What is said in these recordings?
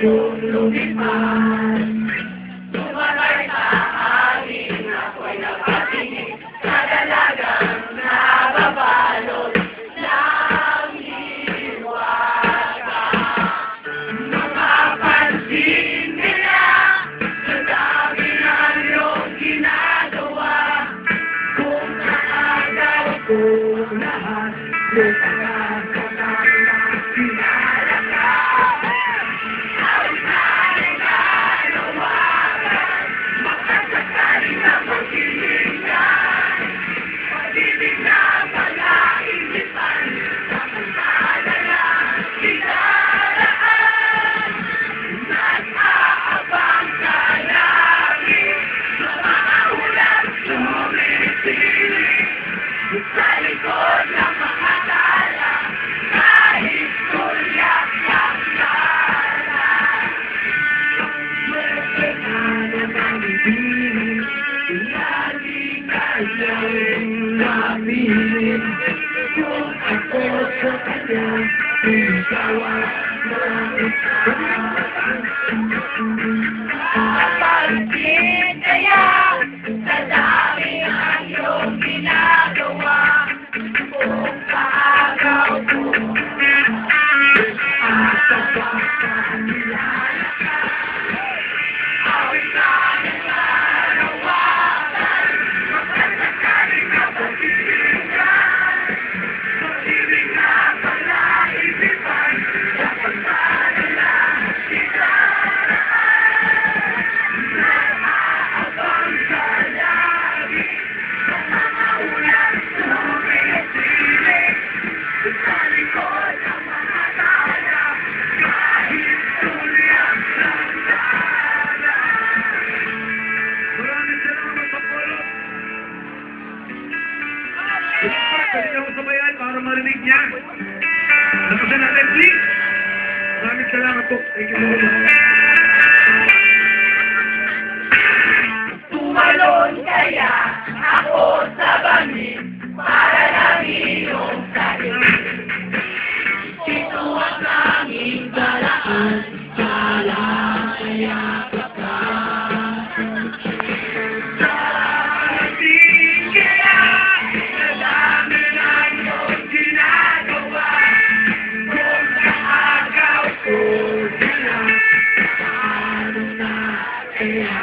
kung lumipad. Tumatay sa hangin, ako'y napatingin sa dalagang nababalot ng hiwaga. Mapapansin nila sa dami ng iyong ginagawa. Kung nakagaw ko lahat, lupagan ka na pinala ka. Sa likod ng mga tala, kahit kulyak ng tala. Mwerte ka naman ibigin, lagi kayang mapilit. Kung ako sa kanya, ikawa na ikaw. Kapagin kaya, sa dami ang iyong ginagawa. Kung kaagaw ko, at pagkakahilala ka, awit ka ng arawakan, magkasakali na pag-ibigay, pag-ibig na pala-isipan, sa pagkakala itaraan, nag-aabang ka lagi, sa mga ulan sumisilig, sa likod ng mga tala, kahit tulad ng tala. Maraming salamat sa pulot. Pwede ako sabayan para marinig niya. Nakasan natin, please. Maraming salamat po. Thank you so much. Tumalon kaya ako sa bangin para lang iyong sabihin. Ito ang aming paraan para mayakap ka. Dating kaya sa dami ng iyong ginagawa. Kung naagaw ko sila, paano na kaya?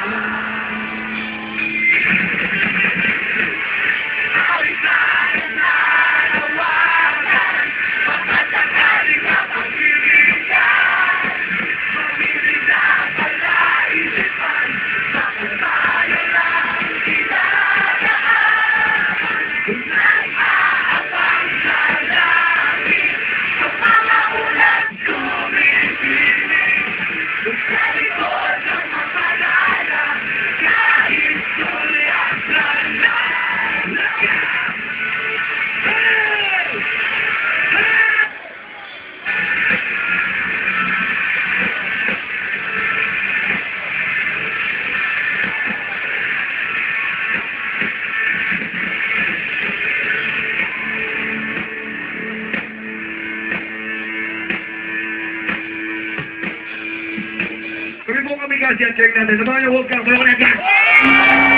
Kami po kami kasi ang check natin. Samahan niyo, huwag kang, wala ko na yan.